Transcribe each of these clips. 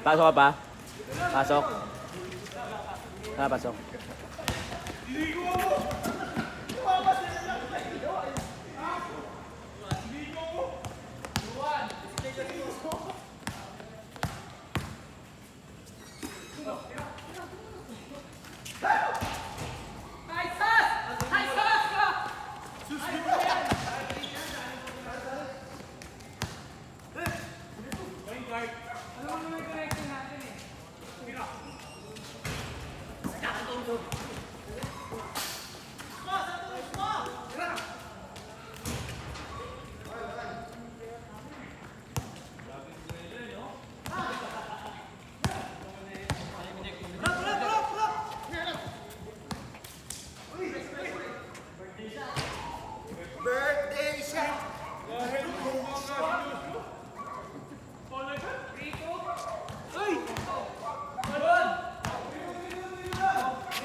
Pasok ka pa? Pasok? Pasok.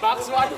Box one.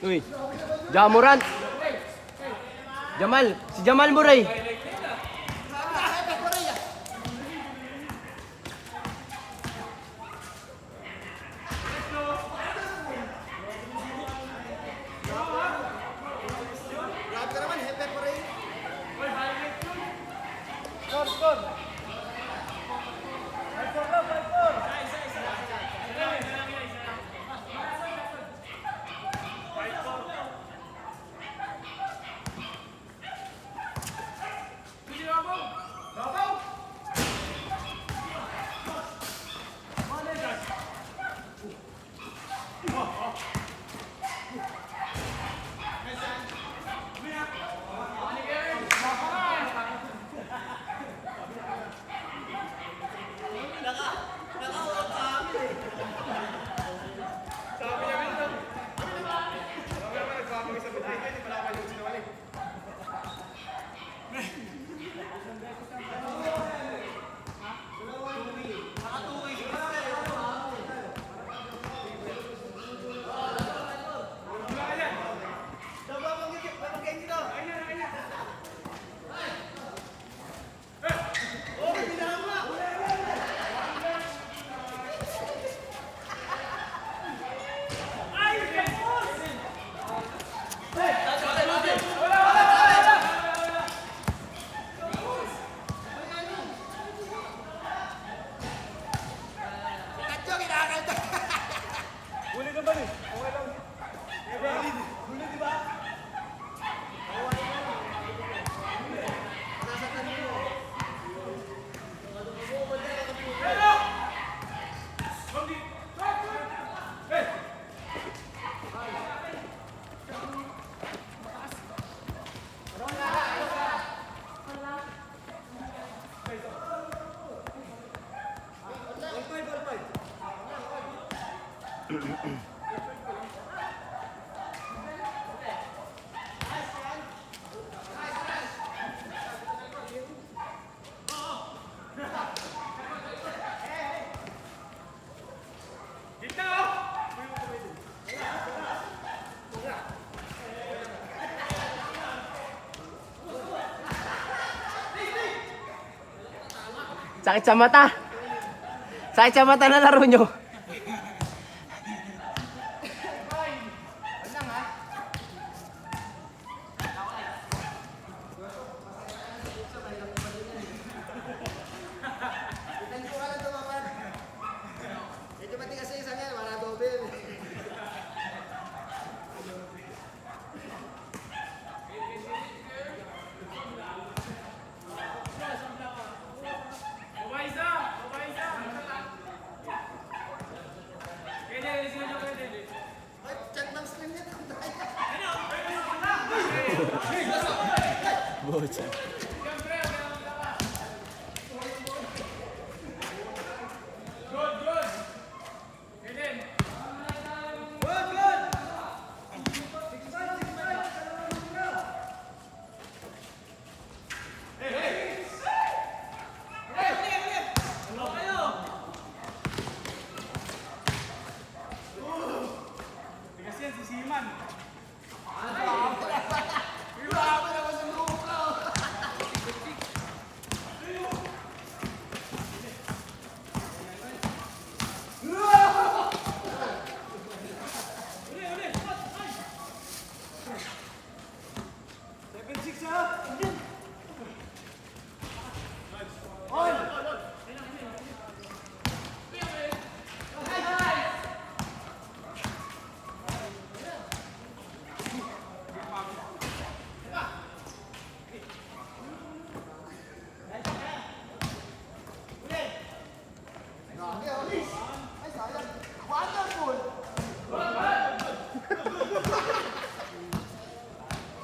Uy, Jamorant. Jamal, si Jamal Murray. Sakit sa mata. Sakit sa mata na laro nyo. Bocha.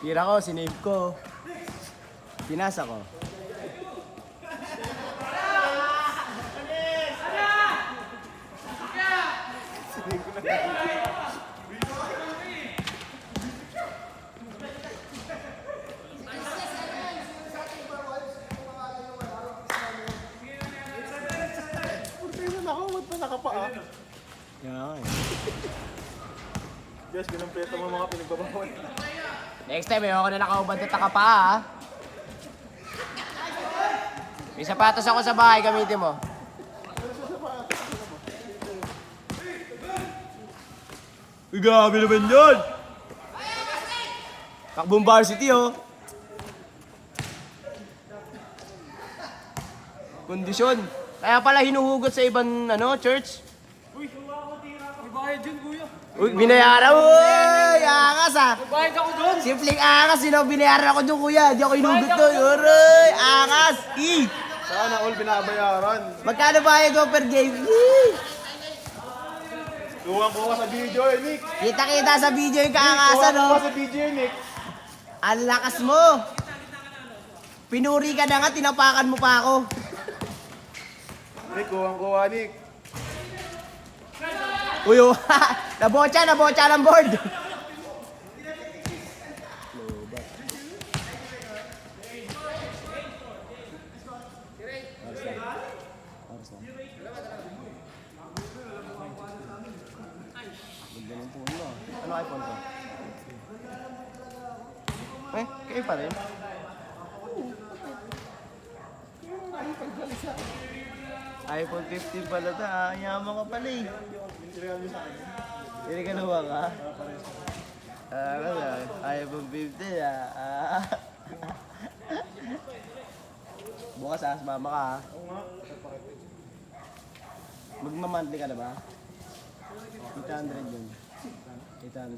Tira ko, sinave ko. Pinasa ko. Nakapaa. Yan. Yes, pinumpleto mo mga pinagbabawal. Next time, ayoko na nakaubad na taka pa, ha? May sapatos ako sa bahay, gamitin mo. Uy, grabe naman yun! Takbong varsity, oh. Kondisyon. Kaya pala hinuhugot sa ibang, church. Uy, may bayad dyan, kuya. Uy, binayaran mo! Uy, angas, ha? May bayad ako doon. Simpleng angas, binayaran ako dyan, kuya. Di ako hinugot doon. Uy, angas! Sana all binabayaran. Magkano bayad mo per game? Tuwang ko ka sa video, Nick. Kita-kita sa video yung kaangasan, Tuwang ko no? ka sa video, Nick. Ang lakas mo! Pinuri ka na nga, tinapakan mo pa ako. Nick, kuwang-kuwa, Nick. Uy, nabocha ng board. Ano iPhone to? Kayo pa rin? iPhone 15 pala ta, yaman ka pala eh. Hindi ka nawa ka? iPhone 15 Bukas sumama ka ha? Magmamantli ka na ba? 800 yun. 800.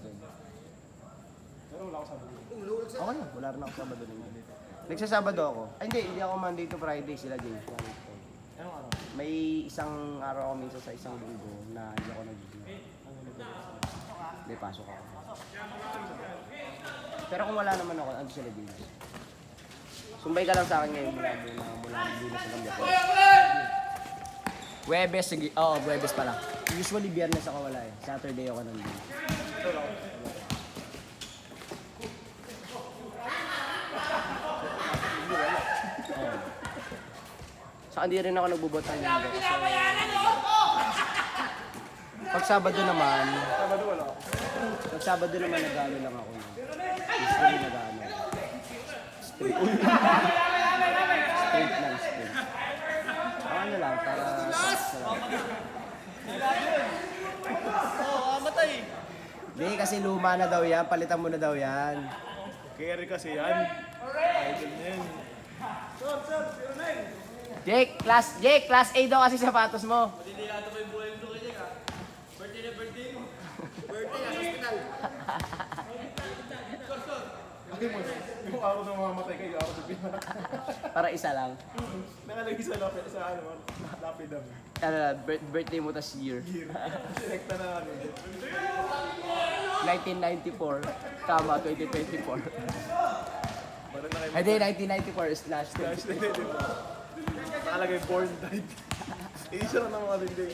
Okay na, wala rin ako Sabado linggo. Nagsasabado ako. Ay hindi ako Monday to Friday, sila James. May isang araw ako minsan sa isang linggo na hindi ako nag-gym. Hindi, pasok ako. Pero kung wala naman ako, ando sila James. Sumbay ka lang sa akin ngayon mula Lunes sa gabi ako. Huwebes, sige. Oo, Huwebes pala. Usually biyernes ako wala eh. Saturday ako nandun. Oo. Saka hindi rin ako nagbubot ng linggo kasi pag Sabado naman, Sabado wala ako. pag Sabado naman nag-ano lang ako. Usually nag-ano. Straight. Straight lang, straight. Ano lang, para sa lang. Hindi, kasi luma na daw yan. Palitan mo na daw yan. Carry kasi yan. Idol na yan. Jake, class A daw kasi sapatos mo. Yung araw na mamamatay kayo, araw na pinaka. Para isa lang. Nakalagay sa lapid, sa ano, lapidam. Ano na, birthday mo tas year. Selekta na ano. 1994, tama, 2024. Parang na kayo. Hindi, 1994 slash Flash na yun, di ba? Nakalagay born died. Isa lang ng mga day.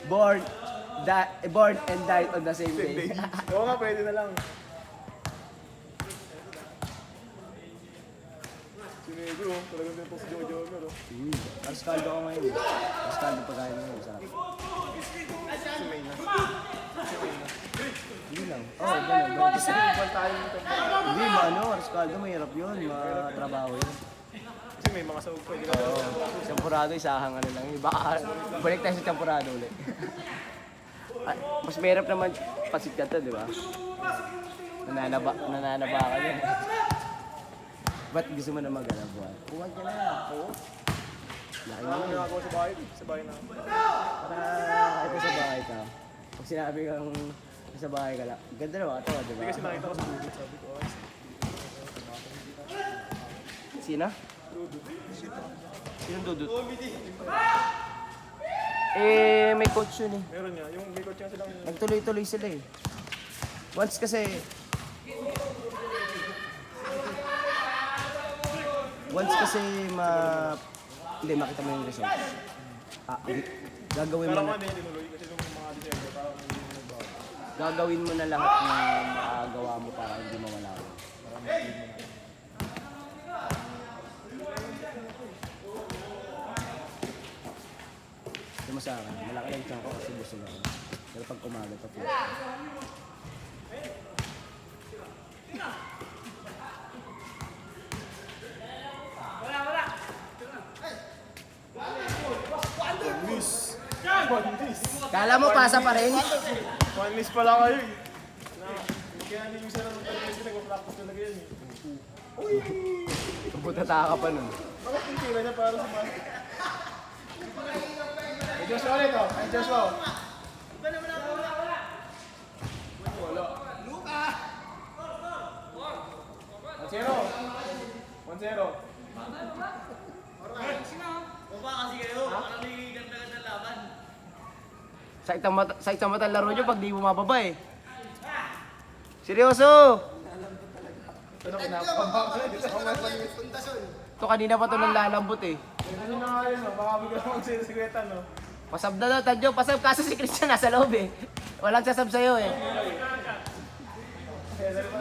Born and died on the same Same day. day. Oo nga, pwede na lang. Sinego, talagang din po si Jojo, no? Arscaldo ako ngayon. Arscaldo pagkain ngayon, sarap. Si May na. Hindi lang. Oo, ganun. Kasi yung tayo nito. Hindi, Arscaldo, mahirap yun. Matrabaho yun. Kasi may mga sawag pwede ka. Oo. Champurado, isahang ano lang. Baka balik tayo sa champurado ulit. Ay, mas mahirap naman pasit ka to, di ba? Nananaba ka yun. Ba't gusto mo na mag-alab buwan? Huwag ka na. Oo. Laki mo Ano yun. ako sa bahay? Sa bahay na. Para kahit sa bahay ka. Pag sinabi kang sa bahay ka lang, ganda naman ito, di Hindi ba? kasi nakita ko sa Google, sabi ko, ay, Sino? Dudut. Sinong dudut? Eh, may coach yun eh. Meron niya, yung may coach niya silang Nagtuloy-tuloy sila eh. Once kasi... Hindi, makita mo yung result. Gagawin mo Parang na, ano yung tinuloy kasi nung mga December, parang hindi mo nagbago. gagawin mo na lahat ng makagawa mo para hindi mawala ko. Ito mo sa akin, malaki lang tiyan ko kasi busog ako. Pero pag umaga pa po. Miss! One miss! Kala mo pasa pa rin? One miss pala kayo eh. Kaya hindi yung isa lang kasi nag-practice talaga yan eh. Pupunta ka pa nun. Bakit yung tira niya para sa mga... Ay Joshua ulit oh! Ay Joshua! Wala. Luka! 1-0. 1-0. Sa isang mata laro nyo pag di bumababa eh. Seryoso! Ano kinapabang? Ito kanina pa ito nang lalambot eh. Ano na nga yun oh? Baka bigla magsisikretan no? Pasab na daw, Tadyo. Pasab. Kaso si Christian nasa loob eh. Walang sasab sa'yo eh. Kaya dali pa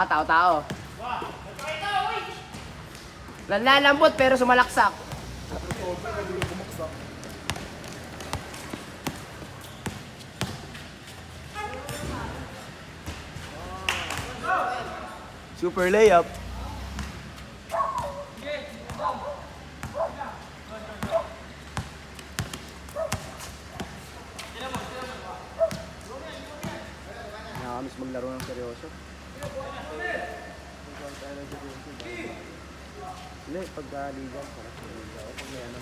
Tao-tao. Nanlalambot pero sumalaksak. Super layup. Nakakamiss maglaro ng seryoso. Hindi, pagka-liga, parang liga ako. Pag may ano.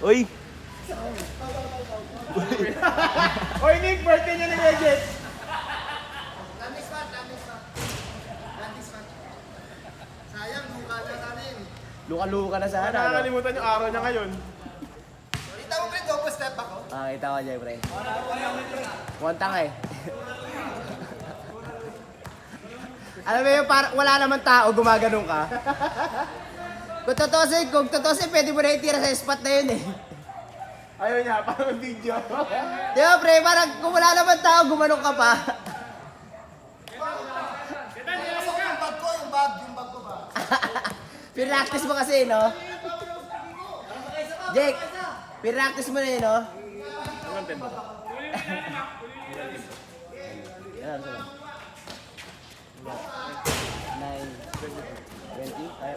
Uy! Oy Nick! Birthday niya ni Legend! Sayang, mukha na namin. Luka-luka na sana. Ano? Nakakalimutan yung araw niya ngayon. Kita mo, pre, double step ako. Kita ko dyan, pre. Wantang eh. Alam mo yung parang wala naman tao, gumaganong ka. Kung totosin, pwede mo na itira sa spot na yun eh. Ayaw niya, parang video. Di ba pre, parang kung wala naman tao, gumanong ka pa. Yung bag ko, yung bag ko ba? Pinractice mo kasi, no? Jake, pinractice mo na yun, no? Anong tempo? Ano, ano? 9, 20, ay,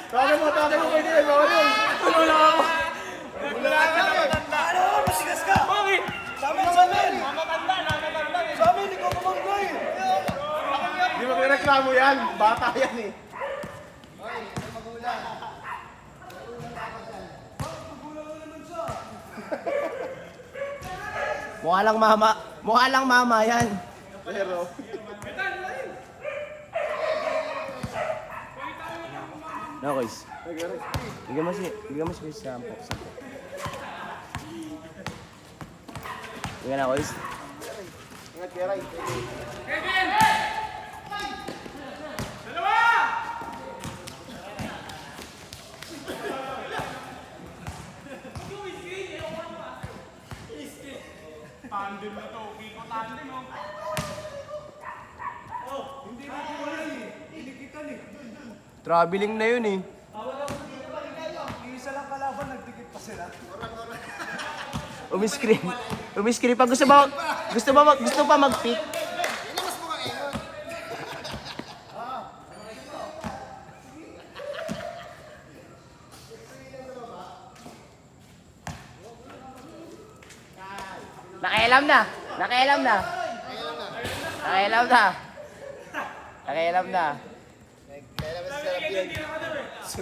Tawagin mo pwede na bawal yun. Wala ako. Wala ka na matanda. Ano? Masigas ka. Bakit? Sa amin. Sa amin, ikaw kumanggoy. Hindi magreklamo yan. Bata yan eh. Mukha lang mama yan. Pero, No, guys. Bigyan mo si Chris sampo. Bigyan na, guys. ingat kaya Ray. Tandem na to, Kiko tandem oh. Traveling na yun eh. Isa lang kalaban, nagdikit pa sila. Umiskrim pa. Gusto pa mag-pick? Ilabas mo ka ngayon. Nakialam na. Kailan na? Kailan ba si Serapion?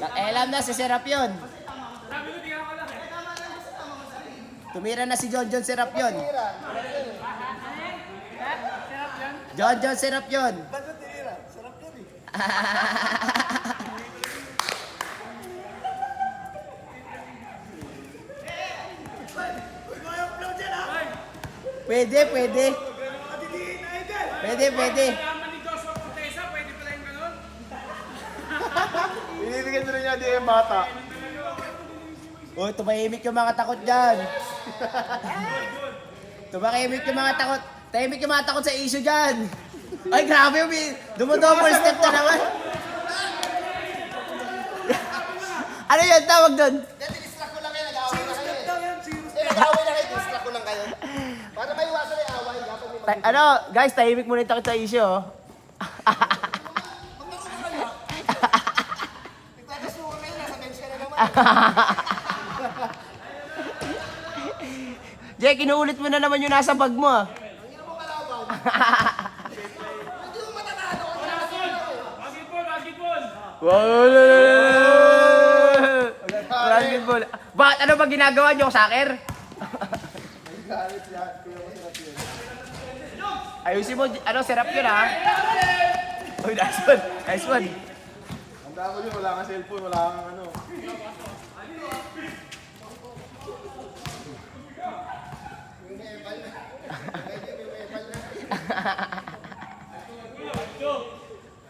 Nakialam na si Serapion. Tumira na si John Serapion. John Serapion. Ba't na tinira? Sarap yan eh. Pwede. Yaman ni Joshua Corteza, pwede pala yung ganun. Binibigyan na rin niya di yung bata. Oh, tumahimik yung mga takot dyan. Tumahimik yung mga takot. Tahimik yung mga takot sa issue dyan. Ay, grabe yung dumodouble step na naman. Ano yun? Tawag doon? Dati distract ko lang kayo, nag-aaway na kayo eh. Nag-aaway na kayo, distract ko lang kayo. Para maiwasan yung away, dapat may Ano, guys, tahimik muna yung takot sa issue, oh. maglaro ka kayo. Nagtagas mo ka ngayon, nasa bench ka na naman. Jake, inuulit mo na naman yung nasa bag mo, ah. Ang ina mo kalaban. Hindi mo matatalo. Basketball! Basketball. Bakit? Ano ba ginagawa nyo? Soccer? Ayusin mo, ano, serap yun, ha? Uy, nice one. Ang dami yun, wala kang cellphone, wala kang ano.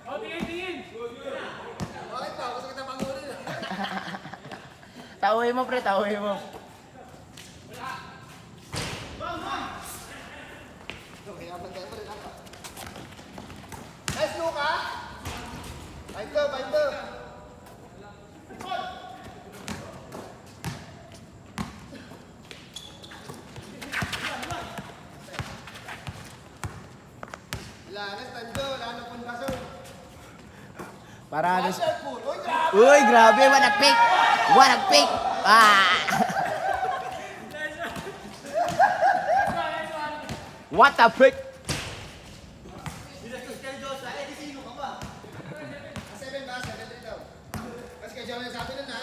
Oh, tingin! Bakit ba? Gusto kita pangunin. Tauhin mo, pre, tauhin mo. Kaya bantay pa rin ako. Nice, Luka! Bind to. Lanas, tando. Wala na pong baso. Para ano? Shot po. Uy, grabe! Uy, grabe, what a pick! What a pick! Ah! What a pick! 7 ba? 7 daw. Kasi kay John sabi nun ha.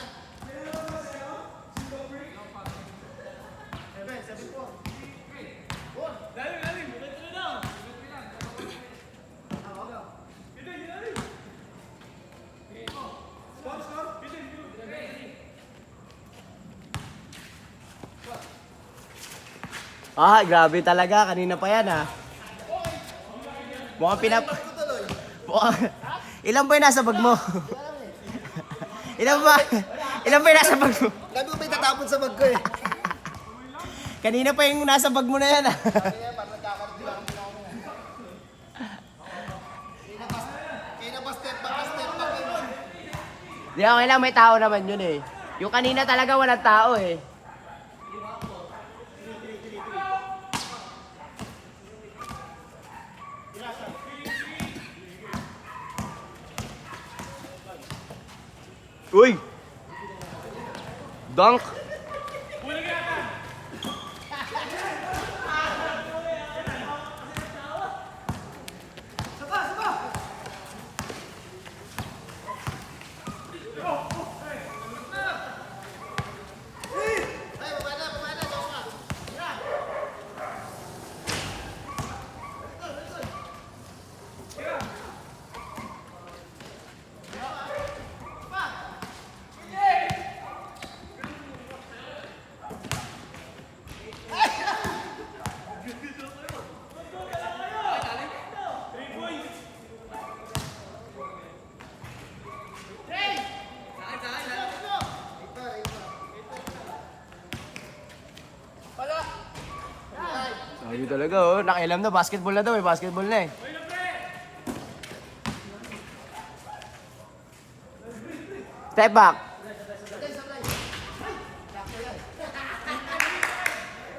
Lalim! Ito na! Ah, grabe talaga. Kanina pa yan ah. Mukhang Ilan ba yung nasa bag mo? Ilan ba yung nasa bag mo? Gabi ko may tatapon sa bag ko eh. Kanina pa yung nasa bag mo na yan ah. Kaya parang nagkakaroon lang din ako na. Kaya na step back yun. Di okay lang, may tao naman yun eh. Yung kanina talaga walang tao eh. Uy! Dunk! Ay, bumana, Joshua. Sabi talaga oh, nakialam na, basketball na daw eh, basketball na eh. Step back.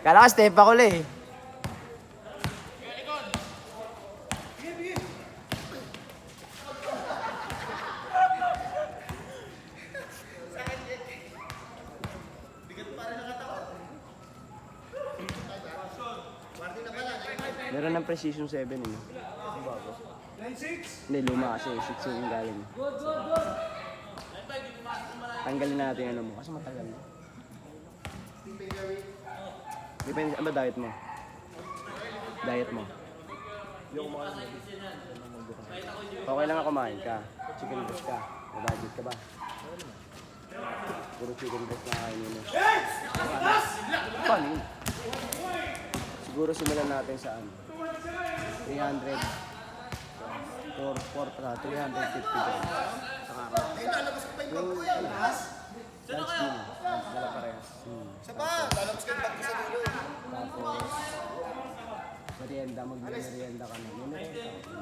Kala ka step back ulit eh. Meron ng Precision 7 eh. 9-6. Hindi, luma kasi. 6 yung galing. Tanggalin natin ano mo. Kasi matagal na. Depende, ano ba diet mo? Diet mo? Okay lang ako kumain ka. Chicken breast ka. May budget ka ba? Puro chicken breast na kainin mo. Paano yun? Siguro simulan natin sa ano? 300 350 grams. Saka ako. Ay, lalabas ko pa yung bag ko yan. Lunch meal. Dala parehas. Isa pa, lalabas ko yung bag ko sa dulo. Tapos, merienda, mag-merienda ka na. May merienda ka.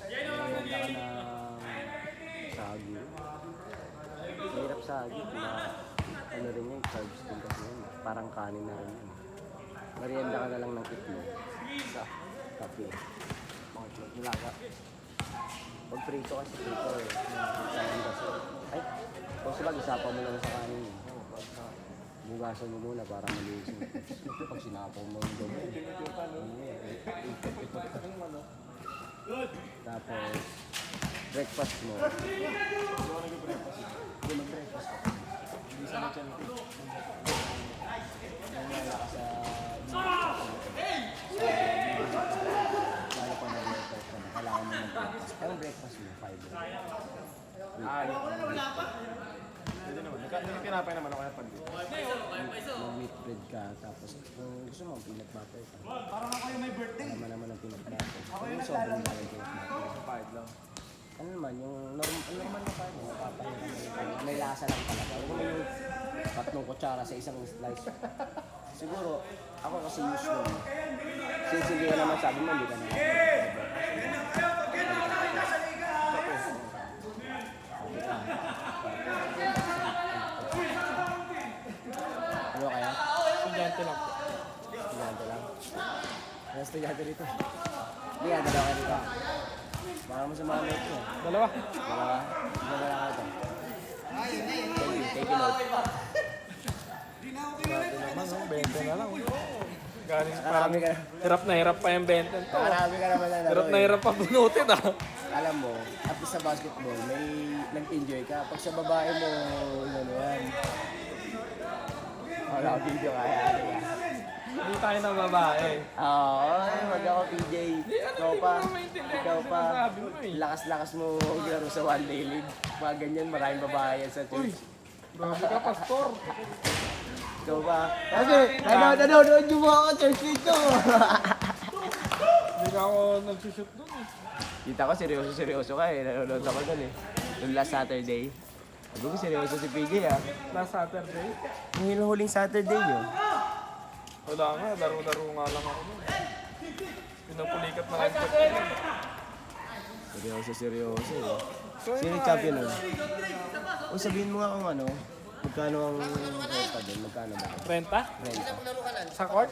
Merienda ka na sagi. Mahirap sagi. Ano rin yun, carbs din kasi yun. Parang kanin na rin yun. Merienda ka na lang ng itlog. Sa kape. Mga itlog nilaga. Pag prito kasi prito eh. Ay, kung sabag, isapaw mo lang sa kanin eh. Bugasan mo muna para malinis yung pag sinapaw mo yung dobo. Tapos, breakfast mo. Hindi mag-breakfast ka. Hindi sa lechon mo. Nangyala ka sa... Lalo pa mag-breakfast ka na. Kailangan mo mag-breakfast. Anong breakfast mo? Fiber. Pwede naman. Tinapay naman ako yung pandi. Mag-wheat bread ka. Tapos, kung gusto mo, peanut butter ka. Parang ako yung may birthday. Tama naman ang peanut butter. Ako yung sobrang lang yung peanut butter. Pahit lang. Ano naman, yung normal na kain, napapahinga. May lasa lang talaga. Huwag mo yung 3 kutsara sa isang slice. Siguro, ako kasi usual. Since hindi ka naman sabi mo, hindi ka naman. Ano kaya? Estudyante lang po. Estudyante lang. Ano estudyante dito? Hindi ka, dalawa ka dito. Baka mo sa mga notes mo. Dalawa. Dalawa? Dalawa ka ito. Take a note. Dati naman, no? 20 na lang. Galing Nakarami ka. hirap pa yung 20 to. Nakarami ka naman na laro Hirap na eh. hirap pa bunutin ah. Alam mo, at least sa basketball, may nag-enjoy ka. Pag sa babae mo, ano yan. Wala, video kaya. Hindi tayo na babae. Oo, wag ako PJ. Ikaw pa, ikaw pa. Sabi mo eh. Lakas-lakas mo maglaro sa one day league. Mga ganyan, maraming babae yan sa church. Grabe ka, pastor. Ikaw ba? Kasi, nanonood yung mga church dito. Hindi ka ako nagsushoot dun eh. Kita ko, seryoso ka eh. Nanonood ako dun eh. Yung last Saturday. Sabi ko, seryoso si PJ ah. Last Saturday. Yung huling Saturday yun. Wala nga, laro-laro nga lang ako nun. Pinapulikat na lang yung Seryoso eh. Sino yung champion nun? O sabihin mo nga kung ano, magkano ang renta din, magkano ba? Renta? Renta. Sa court?